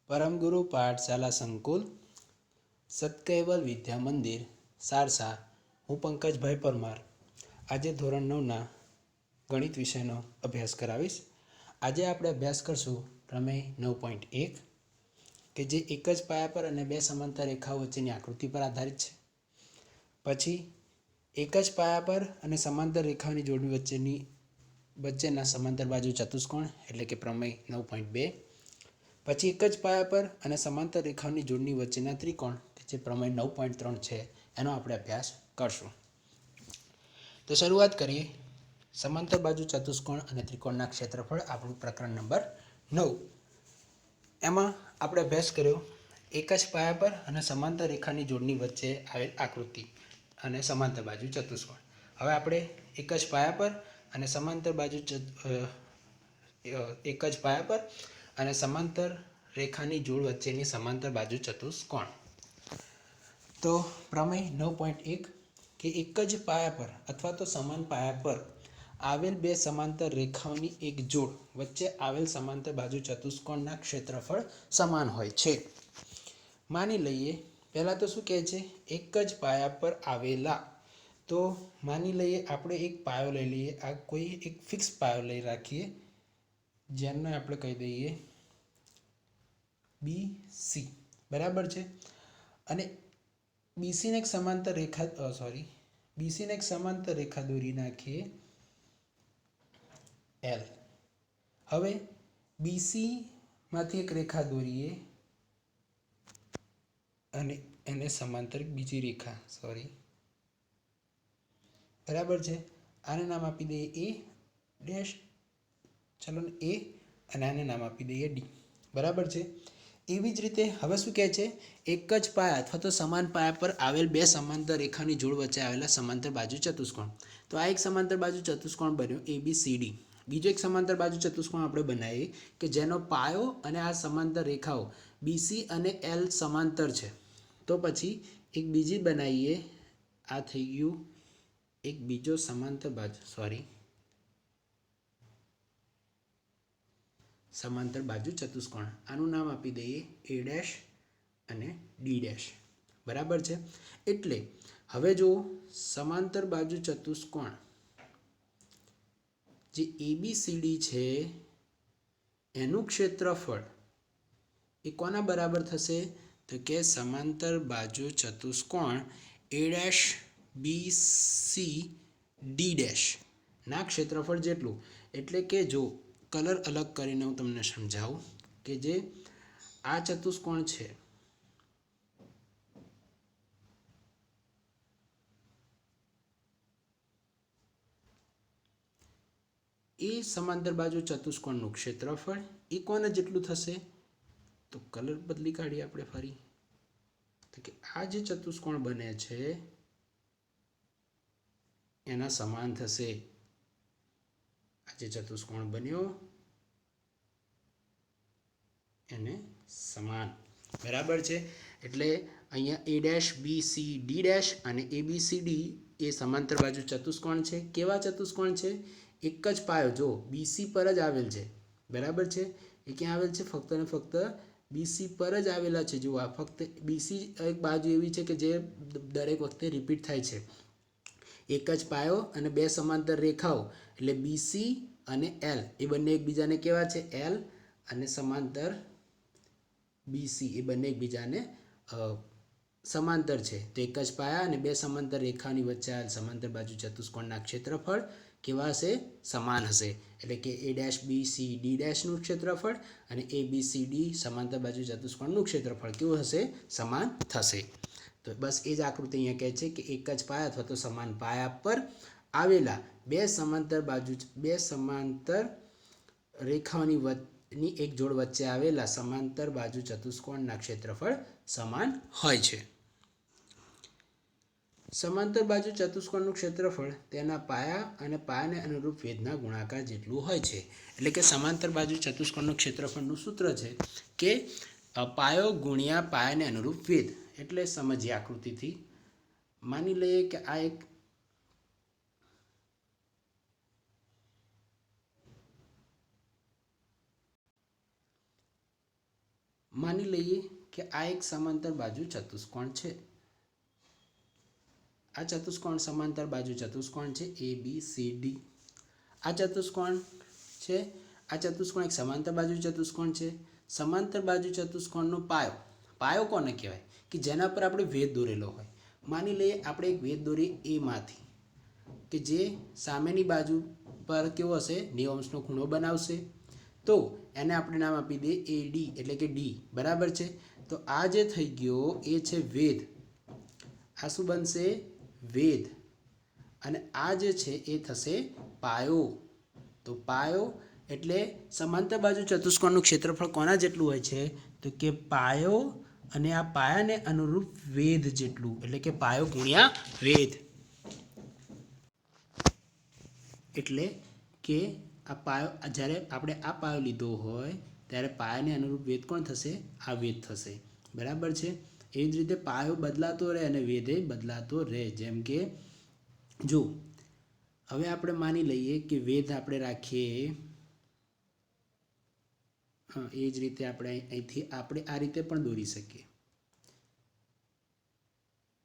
परमगुरु पाठशाला संकुल सतकैवल विद्या मंदिर सारसा। हूँ पंकजभाई परमार आज धोरण 9 गणित विषयનો अभ्यास करावीश। આજે આપણે અભ્યાસ કરશું પ્રમેય 9.1 કે જે એક જ પાયા પર અને બે સમાંતર રેખાઓ વચ્ચેની આકૃતિ પર આધારિત છે। પછી એક જ પાયા પર અને સમાંતર રેખાઓની જોડણી વચ્ચેના સમાંતર બાજુ ચતુષ્કોણ એટલે કે પ્રમેય 9.2। પછી એક જ પાયા પર અને સમાંતર રેખાઓની જોડણી વચ્ચેના ત્રિકોણ જે પ્રમેય 9.3 છે એનો આપણે અભ્યાસ કરશું। તો શરૂઆત કરીએ। સમાંતર બાજુ ચતુષ્કોણ અને ત્રિકોણના ક્ષેત્રફળ આપણું પ્રકરણ નંબર 9। એમાં આપણે અભ્યાસ કર્યો એક જ પાયા પર અને સમાંતર રેખાની જોડણી વચ્ચે આવેલ આકૃતિ અને સમાંતર બાજુ ચતુષ્કોણ। હવે આપણે એક જ પાયા પર અને સમાંતર બાજુ એક જ પાયા પર અને સમાંતર રેખાની જોડ વચ્ચેની સમાંતર બાજુ ચતુષ્કોણ। તો પ્રમેય 9.1 કે એક જ પાયા પર અથવા તો સમાન પાયા પર આવેલ બે સમાંતર રેખાઓની એક જોડ વચ્ચે આવેલ સમાંતર બાજુ ચતુષ્કોણના ક્ષેત્રફળ સમાન હોય છે। માની લઈએ પહેલા તો શું કહે છે, એક જ પાયા પર આવેલા। તો માની લઈએ આપણે એક પાયો લઈ લઈએ, આ કોઈ એક ફિક્સ પાયો લઈ રાખીએ જેને આપણે કહી દઈએ BC, બરાબર છે। અને BC ને એક સમાંતર રેખા દોરી નાખીએ L। હવે BC માંથી એક રેખા દોરીએ અને એને સમાંતર બીજી રેખા બરાબર છે। આને નામ આપી દઈએ A ડેશ, ચલો ને A, અને આને નામ આપી દઈએ D, બરાબર છે। એવી જ રીતે હવે શું કહે છે, એક જ પાયા અથવા તો સમાન પાયા પર આવેલ બે સમાંતર રેખાની જોડ વચ્ચે આવેલા સમાંતર બાજુ ચતુષ્કોણ। તો આ એક સમાંતર બાજુ ચતુષ્કોણ બન્યો ABCD। બીજો એક સમાંતર બાજુ ચતુષ્કોણ આપણે બનાવીએ કે જેનો પાયો અને આ સમાંતર રેખાઓ BC અને L સમાંતર છે। તો પછી એક બીજી બનાવીએ, આ થઈ ગયું એક બીજો સમાંતર બાજુ ચતુષ્કોણ। આનું નામ આપી દઈએ A ડેશ અને D ડેશ, બરાબર છે। એટલે હવે જો સમાંતર બાજુ ચતુષ્કોણ જે ABCD છે એનું ક્ષેત્રફળ એ કોના બરાબર થશે, તો કે સમાંતર બાજુ ચતુષ્કોણ A dash BC D dash ના ક્ષેત્રફળ જેટલું। એટલે કે જો કલર અલગ કરીને હું તમને સમજાવું કે જે આ ચતુષ્કોણ છે એ સમાંતર બાજુ ચતુષ્કોણનું ક્ષેત્રફળ એ કોના જેટલું થશે, તો કલર બદલી કાઢીએ આપણે ફરી, તો કે આ જે ચતુષ્કોણ બને છે એના સમાન થશે। આ જે ચતુષ્કોણ બન્યો એને સમાન, બરાબર છે। એટલે અહીંયા A dash BC D dash અને ABCD એ સમાંતર બાજુ ચતુષ્કોણ છે। કેવા ચતુષ્કોણ છે, એક જ પાયો જો BC પર જ આવેલ છે, બરાબર છે। એ ક્યાં આવેલ છે, ફક્ત ને ફક્ત BC પર જ આવેલા છે। જો આ ફક્ત BC એક બાજુ એવી છે કે જે દરેક વખતે રિપીટ થાય છે। એક જ પાયો અને બે સમાંતર રેખાઓ એટલે BC અને L એ બંને એકબીજાને કેવા છે, L અને સમાંતર BC એ બંને એકબીજાને સમાંતર છે। તો એક જ પાયા અને બે સમાંતર રેખાની વચ્ચે આવેલ સમાંતર બાજુ ચતુષ્કોણના ક્ષેત્રફળ કેવા હશે, સમાન હશે। એટલે કે A ડેશ BC D ડેશનું ક્ષેત્રફળ અને ABCD સમાંતર બાજુ ચતુષ્કોણનું ક્ષેત્રફળ કેવું હશે, સમાન થશે। તો બસ એ જ આકૃતિ અહીંયા કહે છે કે એક જ પાયા અથવા તો સમાન પાયા પર આવેલા બે સમાંતર રેખાઓની એક જોડ વચ્ચે આવેલા સમાંતર બાજુ ચતુષ્કોણના ક્ષેત્રફળ સમાન હોય છે। સમાંતર બાજુ ચતુષ્કોણનું ક્ષેત્રફળ તેના પાયા અને પાયાને અનુરૂપ વેધના ગુણાકાર જેટલું હોય છે। એટલે કે સમાંતર બાજુ ચતુષ્કોણનું ક્ષેત્રફળનું સૂત્ર છે કે પાયો ગુણ્યા પાયાને અનુરૂપ વેધ। એટલે સમજીએ આકૃતિથી, માની લઈએ કે આ એક માની લઈએ કે આ એક સમાંતર બાજુ ચતુષ્કોણ છે. આ ચતુષ્કોણ સમાંતર બાજુ ચતુષ્કોણ છે એ બી સી ડી. આ ચતુષ્કોણ છે. આ ચતુષ્કોણ એક સમાંતર બાજુ ચતુષ્કોણ છે. સમાંતર બાજુ ચતુષ્કોણનો પાયો, પાયો કોને કહેવાય કે જેના પર આપણે વેધ દોરેલો હોય. માની લઈએ આપણે એક વેધ દોરી એમાંથી કે જે સામેની બાજુ પર કેવો હશે 90 અંશનો ખૂણો બનાવશે. તો એને આપણે નામ આપી દઈએ એ ડી એટલે કે ડી. બરાબર છે. તો આ જે થઈ ગયો એ છે વેધ. આ શું બનશે? વેધ. અને આ જે છે એ થશે પાયો. તો પાયો એટલે સમાંતર બાજુ ચતુષ્કોણનું ક્ષેત્રફળ કોના જેટલું હોય છે? તો કે પાયો અને આ પાયાને અનુરૂપ વેધ જેટલું, એટલે કે પાયો ગુણ્યા વેધ. એટલે કે આ પાયો, જ્યારે આપણે આ પાયો લીધો હોય ત્યારે પાયાને અનુરૂપ વેધ કોણ થશે? આ વેધ થશે. બરાબર છે. એવી જ રીતે પાયો બદલાતો રહે અને વેધે બદલાતો રહે. જેમ કે જો હવે આપણે માની લઈએ કે વેધ આપણે રાખીએ, હા એ જ રીતે આપણે અહીંથી આપણે આ રીતે પણ દોરી શકીએ.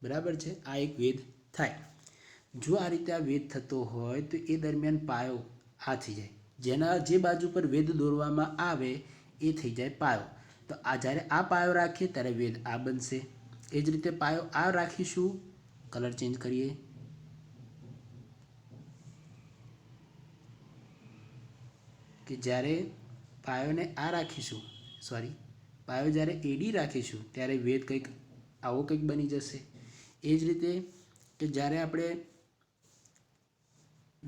બરાબર છે. આ એક વેધ થાય. જો આ રીતે આ વેધ થતો હોય તો એ દરમિયાન પાયો આ થઈ જાય. જેના જે બાજુ પર વેધ દોરવામાં આવે એ થઈ જાય પાયો. તો આ જ્યારે આ પાયો રાખીએ ત્યારે વેધ આ બનશે. એ જ રીતે પાયો આ રાખીશું, કલર ચેન્જ કરીએ, કે જ્યારે પાયોને આ રાખીશું, સોરી પાયો જ્યારે એડી રાખીશું ત્યારે વેધ કંઈક આવો કંઈક બની જશે. એ જ રીતે કે જ્યારે આપણે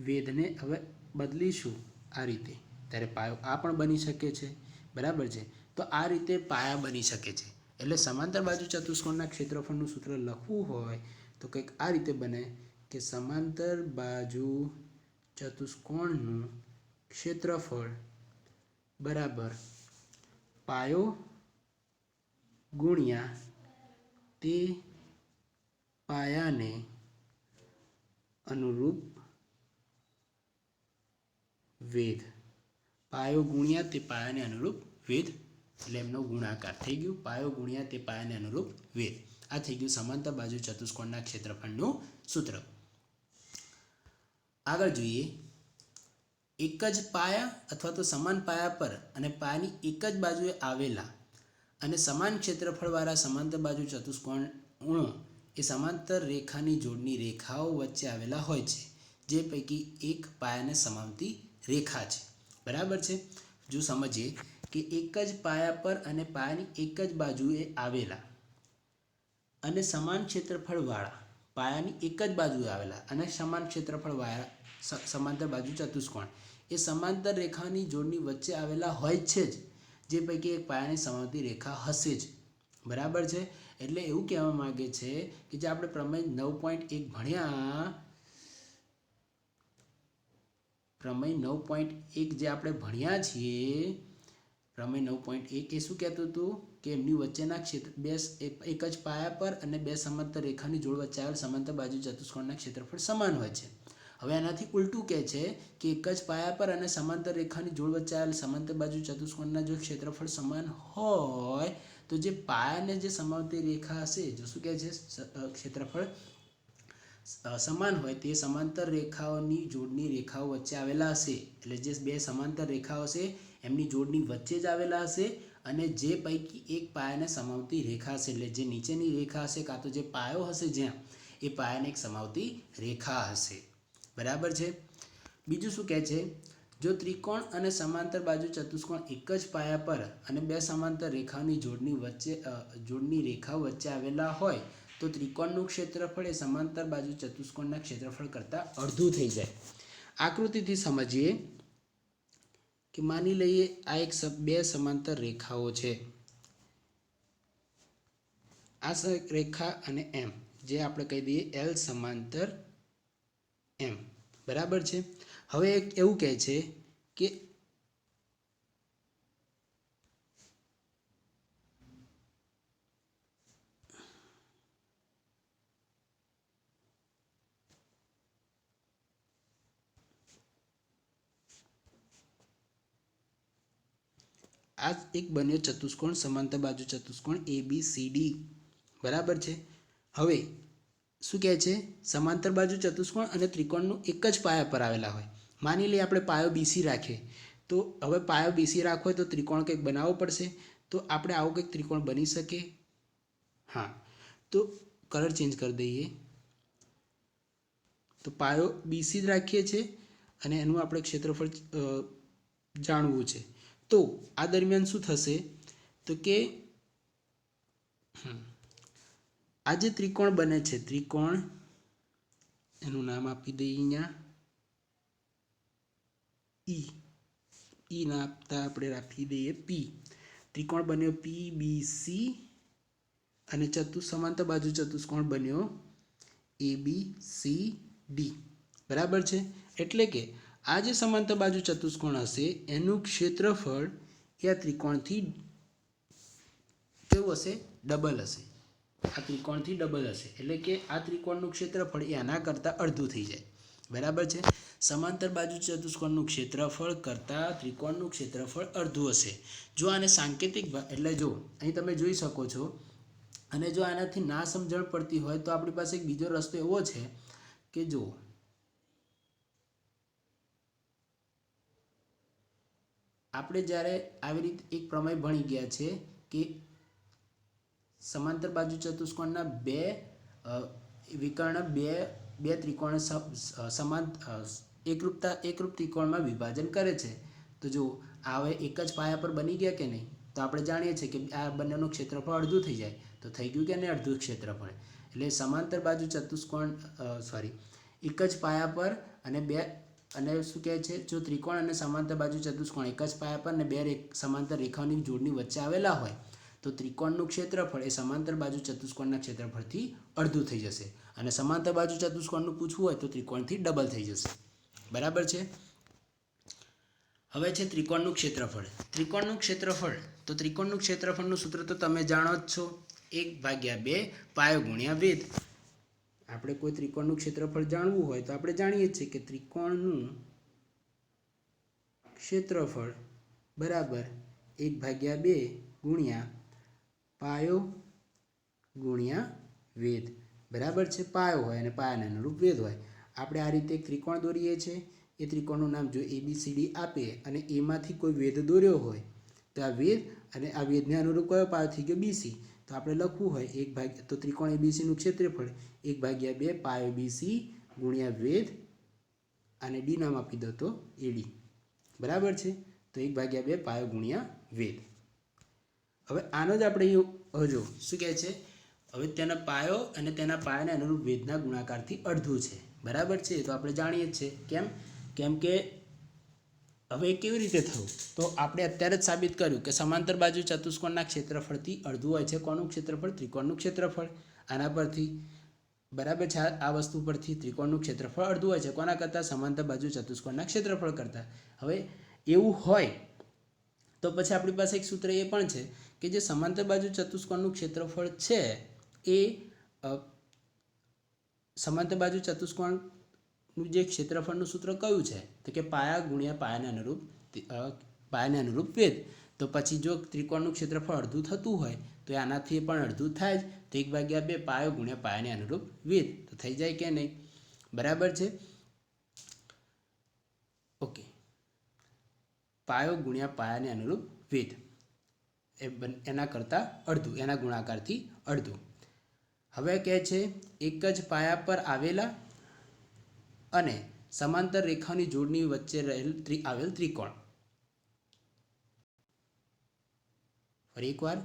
વેધને હવે બદલીશું આ રીતે ત્યારે પાયો આ પણ બની શકે છે. બરાબર છે. તો આ રીતે પાયા બની શકે છે. એટલે સમાંતર બાજુ ચતુષ્કોણના ક્ષેત્રફળનું સૂત્ર લખવું હોય તો કંઈક આ રીતે બને કે સમાંતર બાજુ ચતુષ્કોણનું ક્ષેત્રફળ બરાબર પાયો ગુણ્યા તે પાયાને અનુરૂપ વેધ. પાયો ગુણ્યા તે પાયાને અનુરૂપ વેધ એટલે એમનો ગુણાકાર થઈ ગયું. પાયો ગુણ્યા તે પાયાને અનુરૂપ વેધ. આ થઈ ગયું સમાંતર બાજુ ચતુષ્કોણના ક્ષેત્રફળનું સૂત્ર. આગળ જોઈએ, એક જ પાયા અથવા તો સમાન પાયા પર અને પાયાની એક જ બાજુએ આવેલા અને સમાન ક્ષેત્રફળવાળા સમાંતર બાજુ ચતુષ્કોણો એ સમાંતર રેખાની જોડની રેખાઓ વચ્ચે આવેલા હોય છે, જે પૈકી એક પાયાને સમાવતી રેખા છે. બરાબર છે. જો સમજીએ કે એક જ પાયા પર અને પાયાની એક જ બાજુએ આવેલા અને સમાન ક્ષેત્રફળવાળા પાયાની એક જ બાજુએ આવેલા અને સમાન ક્ષેત્રફળવાળા સમાંતર બાજુ ચતુષ્કોણ એ સમાંતર રેખાની જોડની વચ્ચે આવેલા હોય છે જ, જે પૈકી એક પાયાને સમાવતી રેખા હશે જ. બરાબર છે. એટલે એવું કહેવા માંગે છે કે જે આપણે પ્રમેય 9.1 ભણ્યા, પ્રમેય 9.1 જે આપણે ભણ્યા છીએ, પ્રમેય 9.1 એ શું કહેતું હતું કે એમની વચ્ચેના ક્ષેત્ર એક જ પાયા પર અને બે સમાંતર રેખાની જોડ વચ્ચે આવેલ સમાંતર બાજુ ચતુષ્કોણના ક્ષેત્રફળ સમાન હોય છે. હવે એનાથી ઉલટું કહે છે કે એક જ પાયા પર અને સમાંતર રેખાની જોડ વચ્ચે આવેલ સમાંતર બાજુ ચતુષ્કોણના જો ક્ષેત્રફળ સમાન હોય તો જે પાયાને જે સમાવતી રેખા હશે, જો શું કહે છે ક્ષેત્રફળ સમાન હોય તે સમાંતર રેખાઓની જોડની રેખાઓ વચ્ચે આવેલા હશે. એટલે જે બે સમાંતર રેખાઓ છે એમની જોડની વચ્ચે જ આવેલા હશે અને જે પૈકી એક પાયાને સમાવતી રેખા હશે, એટલે જે નીચેની રેખા હશે કાં તો જે પાયો હશે જ્યાં એ પાયાને એક સમાવતી રેખા હશે. બરાબર છે. બીજું શું કહે છે, જો ત્રિકોણ અને સમાંતર બાજુ ચતુષ્કોણ એક જ પાયા પર અને બે સમાંતર રેખાઓની જોડની રેખાઓ વચ્ચે આવેલા હોય તો ત્રિકોણનું ક્ષેત્રફળ એ સમાંતર બાજુ ચતુષ્કોણના ક્ષેત્રફળ કરતાં અડધું થઈ જાય. આકૃતિથી સમજીએ કે માની લઈએ આ એક બે સમાંતર રેખાઓ છે, આ રેખા અને એમ, જે આપણે કહી દઈએ એલ સમાંતર એમ. બરાબર છે. હવે એક એવું કહે છે કે આ એક બન્યો ચતુષ્કોણ, સમાંતર બાજુ ચતુષ્કોણ ABCD, બરાબર છે। હવે શું કહે છે, સમાંતર બાજુ ચતુષ્કોણ અને ત્રિકોણનું એક જ પાયા પર આવેલા હોય। માની લઈએ આપણે પાયો BC રાખીએ, તો હવે પાયો BC રાખવો હોય તો ત્રિકોણ કંઈક બનાવવો પડશે। તો આપણે આવું કંઈક ત્રિકોણ બની શકે? હા, તો કલર ચેન્જ કરી દઈએ। તો પાયો BC જ રાખીએ છીએ અને એનું આપણે ક્ષેત્રફળ જાણવું છે। તો આ દરમિયાન શું થશે, તો કે આ જે ત્રિકોણ બને છે, ત્રિકોણ એનું નામ આપી દઈએ અહીંયા E ના આપતા આપણે રાખી દઈએ P। ત્રિકોણ બન્યો PBC અને સમાંતર બાજુ ચતુષ્કોણ બન્યો ABCD, બરાબર છે। એટલે કે આ જે સમાંતર બાજુ ચતુષ્કોણ હશે એનું ક્ષેત્રફળ એ આ ત્રિકોણથી કેવું હશે, ડબલ હશે। આ ત્રિકોણથી ડબલ હશે એટલે કે આ ત્રિકોણનું ક્ષેત્રફળ એ આના કરતાં અડધું થઈ જાય, બરાબર છે। સમાંતર બાજુ ચતુષ્કોણનું ક્ષેત્રફળ કરતાં ત્રિકોણનું ક્ષેત્રફળ અડધું હશે। જો આને સાંકેતિક એટલે જો અહીં તમે જોઈ શકો છો, અને જો આનાથી ના સમજણ પડતી હોય તો આપણી પાસે એક બીજો રસ્તો એવો છે કે જો આપણે જ્યારે આવી રીતે એક પ્રમેય ભણી ગયા છે કે સમાંતર બાજુ ચતુષ્કોણના બે વિકર્ણ બે ત્રિકોણ સમાન એકરૂપ ત્રિકોણમાં વિભાજન કરે છે। તો જો આ હવે એક જ પાયા પર બની ગયા કે નહીં, તો આપણે જાણીએ છીએ કે આ બંનેનું ક્ષેત્રફળ અડધું થઈ જાય, તો થઈ ગયું કે નહીં અડધું ક્ષેત્રફળ। એટલે સમાંતર બાજુ ચતુષ્કોણ એક જ પાયા પર અને શું કહે છે, જો ત્રિકોણ અને સમાંતર બાજુ ચતુષ્કોણ એક જ પાયા પર અને બે સમાંતર રેખાઓની જોડની વચ્ચે આવેલા હોય તો ત્રિકોણનું ક્ષેત્રફળ એ સમાંતર બાજુ ચતુષ્કોણના ક્ષેત્રફળથી અડધું થઈ જશે, અને સમાંતર બાજુ ચતુષ્કોણનું પૂછવું હોય તો ત્રિકોણથી ડબલ થઈ જશે, બરાબર છે। હવે છે ત્રિકોણનું ક્ષેત્રફળ। ત્રિકોણનું ક્ષેત્રફળ, તો ત્રિકોણનું ક્ષેત્રફળનું સૂત્ર તો તમે જાણો જ છો, 1/2 પાયો ગુણ્યા વેધ। આપણે કોઈ ત્રિકોણનું ક્ષેત્રફળ જાણવું હોય તો આપણે જાણીએ છીએ કે ત્રિકોણનું ક્ષેત્રફળ બરાબર 1/2 ગુણ્યા પાયો ગુણ્યા વેધ, બરાબર છે। પાયો હોય અને પાયાને અનુરૂપ વેધ હોય। આપણે આ રીતે એક ત્રિકોણ દોરીએ છીએ, એ ત્રિકોણનું નામ જો ABCD આપીએ અને એમાંથી કોઈ વેધ દોર્યો હોય તો આ વેધ અને આ વેધને અનુરૂપ કયો પાયો થઈ ગયો BC, તો આપણે લખવું હોય તો ત્રિકોણ ABCનું ક્ષેત્રફળ 1/2 પાયો BC ગુણ્યા વેધ અને D નામ આપી દો તો AD, બરાબર છે। તો 1/2 પાયો ગુણ્યા વેધ। હવે આનો જ આપણે જો શું કહે છે, હવે તેના પાયો અને તેના પાયાને અનુરૂપ વેધના ગુણાકારથી અડધું છે, બરાબર છે। તો આપણે જાણીએ જ છે કેમ કે હવે કેવી રીતે થયું, તો આપણે અત્યારે જ સાબિત કર્યું કે સમાંતર બાજુ ચતુષ્કોણના ક્ષેત્રફળથી અડધું હોય છે કોનું ક્ષેત્રફળ, ત્રિકોણનું ક્ષેત્રફળ। આના પરથી બરાબર છે, આ વસ્તુ પરથી ત્રિકોણનું ક્ષેત્રફળ અડધું હોય છે કોના કરતાં, સમાંતર બાજુ ચતુષ્કોણના ક્ષેત્રફળ કરતાં। હવે એવું હોય તો પછી આપણી પાસે એક સૂત્ર એ પણ છે કે જે સમાંતર બાજુ ચતુષ્કોણનું ક્ષેત્રફળ છે એ સમાંતર બાજુ ચતુષ્કોણનું જે ક્ષેત્રફળનું સૂત્ર કયું છે, તો કે પાયા ગુણ્યા પાયાને અનુરૂપ વેધ। તો પછી જો ત્રિકોણનું ક્ષેત્રફળ અડધું થતું હોય તો આનાથી પણ અડધું થાય જ, તો 1/2 પાયો ગુણ્યા પાયાને અનુરૂપ વેધ, તો થઈ જાય કે નહીં, બરાબર છે। ઓકે, પાયો ગુણ્યા પાયાને અનુરૂપ વેધ એના કરતાં અડધું, એના ગુણાકારથી અડધું। હવે કહે છે એક જ પાયા પર આવેલા અને સમાંતર રેખાની જોડની વચ્ચે આવેલ ત્રિકોણ। ફરી એકવાર,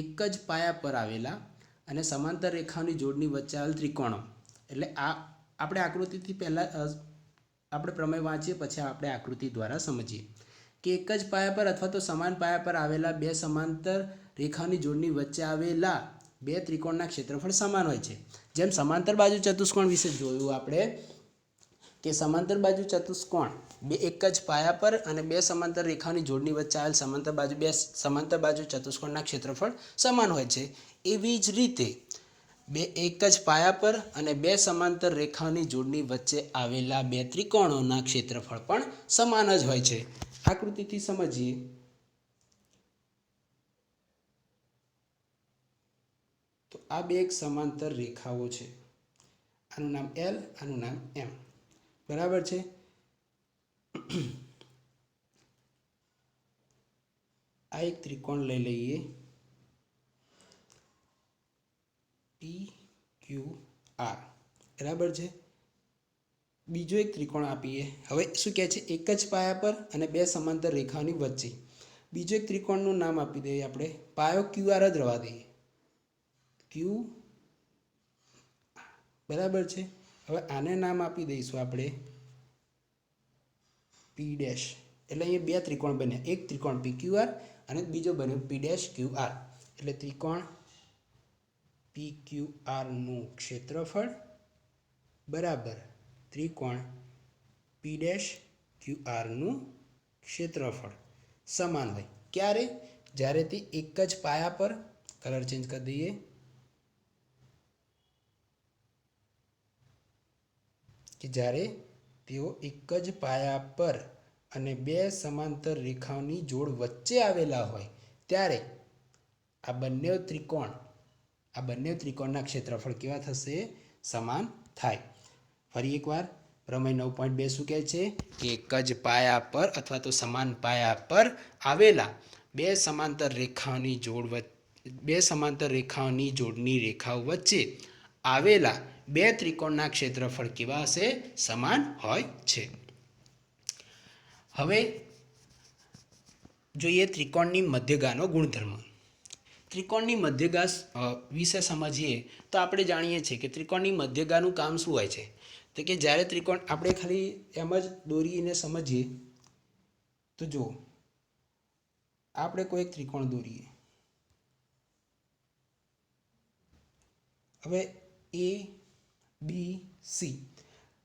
એક જ પાયા પર આવેલા અને સમાંતર રેખાની જોડની વચ્ચે આવેલ ત્રિકોણો, એટલે આ આપણે આકૃતિથી પહેલાં આપણે પ્રમેય વાંચીએ પછી આપણે આકૃતિ દ્વારા સમજીએ કે એક જ પાયા પર અથવા તો સમાન પાયા પર આવેલા બે સમાંતર રેખાની જોડની વચ્ચે આવેલા બે ત્રિકોણના ક્ષેત્રફળ સમાન હોય છે। જેમ સમાંતર બાજુ ચતુષ્કોણ વિશે જોયું આપણે કે સમાંતર બાજુ ચતુષ્કોણ બે એક જ પાયા પર અને બે સમાંતર રેખાની જોડની વચ્ચે આવેલ બે સમાંતર બાજુ ચતુષ્કોણના ક્ષેત્રફળ સમાન હોય છે, એવી જ રીતે એક જ પાયા પર અને બે સમાંતર રેખાની જોડની વચ્ચે આવેલા બે ત્રિકોણોના ક્ષેત્રફળ પણ સમાન જ હોય છે। આકૃતિથી સમજીએ આ બે એક સમાંતર રેખાઓ છે, આનું નામ એલ, આનું નામ એમ, બરાબર છે. આ એક ત્રિકોણ લઈ લઈએ PQR, બરાબર છે. બીજો એક ત્રિકોણ આપીએ. હવે શું કહે છે, એક જ પાયા પર અને બે સમાંતર રેખાઓની વચ્ચે. બીજો એક ત્રિકોણનું નામ આપી દઈએ આપણે, પાયો QR જ રહેવા દઈએ, Q, બરાબર છે. હવે આને નામ આપી દઈશું આપણે P ડેશ. એટલે અહીંયા બે ત્રિકોણ બન્યા, એક ત્રિકોણ PQR અને બીજો બન્યો P ડેશ QR. એટલે ત્રિકોણ PQR નું ક્ષેત્રફળ બરાબર ત્રિકોણ P ડેશ QR નું ક્ષેત્રફળ સમાન હોય. ક્યારે? જ્યારે તે એક જ પાયા પર, કલર ચેન્જ કરી દઈએ, કે જ્યારે તેઓ એક જ પાયા પર અને બે સમાંતર રેખાઓની જોડ વચ્ચે આવેલા હોય ત્યારે આ બંને ત્રિકોણના ક્ષેત્રફળ કેવા થશે? સમાન થાય. ફરી એકવાર પ્રમેય 9.2 શું કહે છે કે એક જ પાયા પર અથવા તો સમાન પાયા પર આવેલા બે સમાંતર રેખાઓની જોડની રેખાઓ વચ્ચે આવેલા બે ત્રિકોણના ક્ષેત્રફળ કેવા હશે? સમાન હોય છે. હવે જોઈએ ત્રિકોણની મધ્યગાનો ગુણધર્મ. ત્રિકોણની મધ્યગા વિશે સમજીએ તો આપણે જાણીએ છીએ કે ત્રિકોણની મધ્યગાનું કામ શું હોય છે? તો કે જ્યારે ત્રિકોણ, આપણે ખાલી એમ જ દોરીને સમજીએ તો જુઓ, આપણે કોઈ એક ત્રિકોણ દોરીએ. હવે ABC,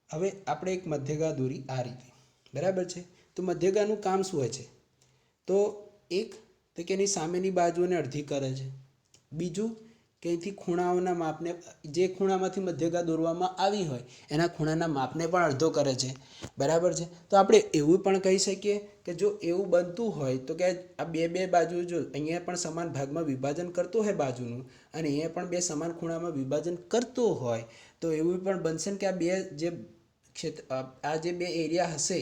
હવે આપણે એક મધ્યગા દોરી આ રીતે, બરાબર છે. તો મધ્યગાનું કામ શું હોય છે? તો એક તો કે એની સામેની બાજુને અડધી કરે છે. બીજું કે અહીંથી ખૂણાઓના માપને, જે ખૂણામાંથી મધ્યગા દોરવામાં આવી હોય એના ખૂણાના માપને પણ અડધો કરે છે, બરાબર છે. તો આપણે એવું પણ કહી શકીએ કે જો એવું બનતું હોય તો કે આ બે બાજુ, જો અહીંયા પણ સમાન ભાગમાં વિભાજન કરતો હોય બાજુનું અને અહીંયા પણ બે સમાન ખૂણામાં વિભાજન કરતો હોય તો એવું પણ બનશે કે આ બે જે આ જે બે એરિયા હશે,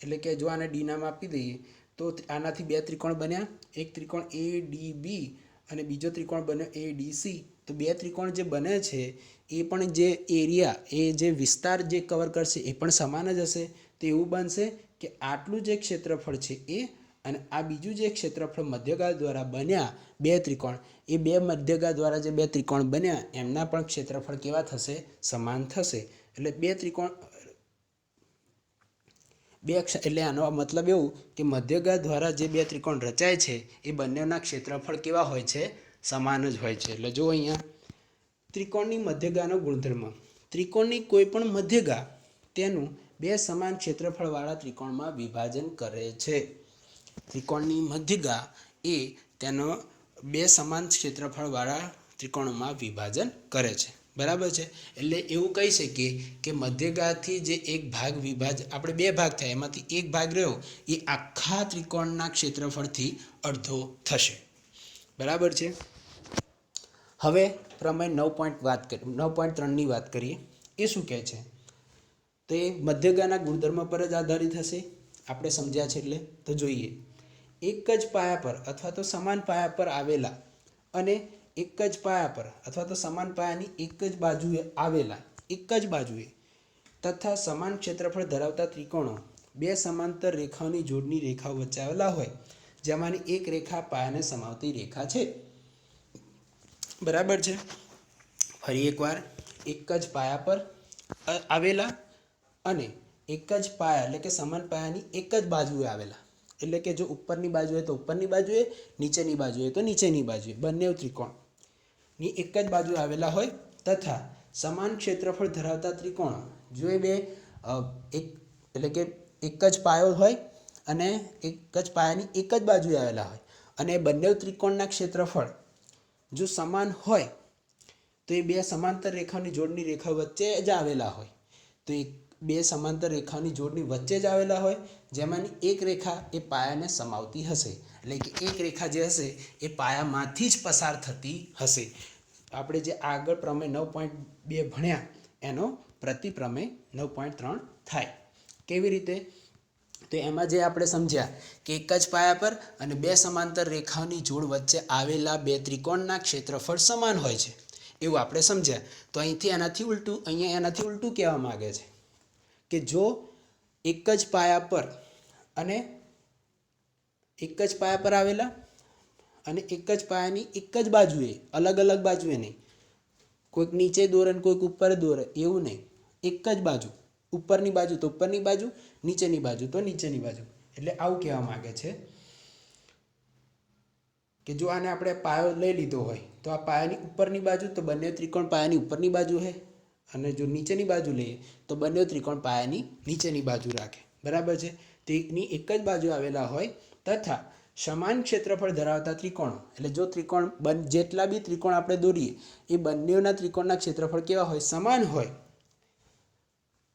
એટલે કે જો આને ડી નામ આપી દઈએ તો આનાથી બે ત્રિકોણ બન્યા, એક ત્રિકોણ ADB અને બીજો ત્રિકોણ બન્યો ADC. તો બે ત્રિકોણ જે બને છે એ પણ જે એરિયા, એ જે વિસ્તાર જે કવર કરશે એ પણ સમાન જ હશે. તો એવું બનશે કે આટલું જે ક્ષેત્રફળ છે એ અને આ બીજું જે ક્ષેત્રફળ મધ્યગા દ્વારા બન્યા બે ત્રિકોણ, એ બે મધ્યગા દ્વારા જે બે ત્રિકોણ બન્યા એમના પણ ક્ષેત્રફળ કેવા થશે? સમાન થશે. એટલે બે ત્રિકોણ એટલે આનો મતલબ એવું કે મધ્યગા દ્વારા જે બે ત્રિકોણ રચાય છે એ બંનેના ક્ષેત્રફળ કેવા હોય છે? સમાન જ હોય છે. એટલે જો અહીંયા ત્રિકોણની મધ્યગાનો ગુણધર્મ, ત્રિકોણની કોઈ પણ મધ્યગા તેનું બે સમાન ક્ષેત્રફળવાળા ત્રિકોણમાં વિભાજન કરે છે. ત્રિકોણની મધ્યગા એ તેનો બે સમાન ક્ષેત્રફળવાળા ત્રિકોણમાં વિભાજન કરે છે, બરાબર છે. એટલે એવું કહી શકીએ કે મધ્યગાથી જે એક ભાગ આપણે બે ભાગ થાય એમાંથી એક ભાગ રહ્યો એ આખા ત્રિકોણના ક્ષેત્રફળથી અડધો થશે, બરાબર છે. હવે પ્રમેય 9.3ની વાત કરીએ. એ શું કહે છે? તો એ મધ્યગાના ગુણધર્મ પર જ આધારિત હશે, આપણે સમજ્યા છે. એટલે તો જોઈએ, એક જ પાયા પર અથવા તો સમાન પાયા પર આવેલા અને એક જ પાયા પર અથવા તો સમાન પાયાની એક જ બાજુએ આવેલા, એક જ બાજુએ તથા સમાન ક્ષેત્રફળ ધરાવતા ત્રિકોણો બે સમાંતર રેખાઓની જોડની રેખાઓ વચ્ચે આવેલા હોય જેમાંની એક રેખા પાયાને સમાવતી રેખા છે, બરાબર છે. ફરી એકવાર, એક જ પાયા પર આવેલા અને એક જ પાયા એટલે કે સમાન પાયાની એક જ બાજુએ આવેલા, એટલે કે જો ઉપરની બાજુએ તો ઉપરની બાજુએ, નીચેની બાજુએ તો નીચેની બાજુએ, બંને ત્રિકોણની એક જ બાજુ આવેલા હોય તથા સમાન ક્ષેત્રફળ ધરાવતા ત્રિકોણો જો એ બે એટલે કે એક જ પાયો હોય અને એક જ પાયાની એક જ બાજુએ આવેલા હોય અને બંને ત્રિકોણના ક્ષેત્રફળ જો સમાન હોય તો એ બે સમાંતર રેખાની જોડની રેખા વચ્ચે જ આવેલા હોય. તો એ બે સમાંતર રેખાની જોડની વચ્ચે જ આવેલા હોય જેમાંની એક રેખા એ પાયાને સમાવતી હશે, એટલે કે એક રેખા જે હશે એ પાયામાંથી જ પસાર થતી હશે. આપણે જે આગળ પ્રમેય 9.2 ભણ્યા એનો પ્રતિપ્રમેય 9.3 થાય. કેવી રીતે? તો એમાં જે આપણે સમજ્યા કે એક જ પાયા પર અને બે સમાંતર રેખાઓની જોડ વચ્ચે આવેલા બે ત્રિકોણના ક્ષેત્રફળ સમાન હોય છે એવું આપણે સમજ્યા. તો અહીંથી એનાથી ઉલટું કહેવા માગે છે કે જો એક જ પાયા પર અને એક જ પાયા પર આવેલા અને એક જ પાયાની એક જ બાજુએ, અલગ અલગ બાજુએ નહીં, કોઈક નીચે દોરે ને કોઈક ઉપર દોરે એવું નહીં, એક જ બાજુ, ઉપરની બાજુ તો ઉપરની બાજુ, નીચેની બાજુ તો નીચેની બાજુ. એટલે આવું કહેવા માગે છે કે જો આને આપણે પાયો લઈ લીધો હોય તો આ પાયાની ઉપરની બાજુ તો બંને ત્રિકોણ પાયાની ઉપરની બાજુ છે, અને જો નીચેની બાજુ લઈએ તો બંને ત્રિકોણ પાયાની નીચેની બાજુ રાખે. બરાબર છે? તો એકની એક જ બાજુ આવેલા હોય તથા સમાન ક્ષેત્રફળ ધરાવતા ત્રિકોણો, એટલે જો જેટલા બી ત્રિકોણ આપણે દોરીએ એ બંનેના ત્રિકોણના ક્ષેત્રફળ કેવા હોય? સમાન હોય.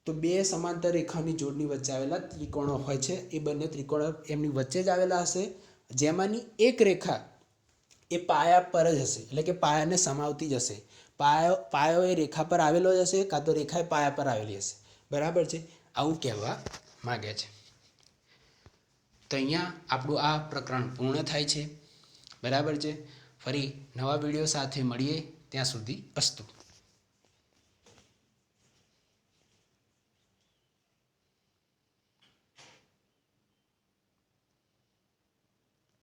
તો બે સમાંતર રેખાની જોડની વચ્ચે આવેલા ત્રિકોણો હોય છે એ બંને ત્રિકોણો એમની વચ્ચે જ આવેલા હશે, જેમાંની એક રેખા એ પાયા પર જ હશે, એટલે કે પાયાને સમાવતી જ હશે. પાયો એ રેખા પર આવેલો જ હશે, કાં તો રેખા એ પાયા પર આવેલી હશે. બરાબર છે? આવું કહેવા માગે છે. તો અહીંયા આપણું આ પ્રકરણ પૂર્ણ થાય છે. બરાબર છે? ફરી નવા વિડીયો સાથે મળીએ. ત્યાં સુધી અસ્તુ.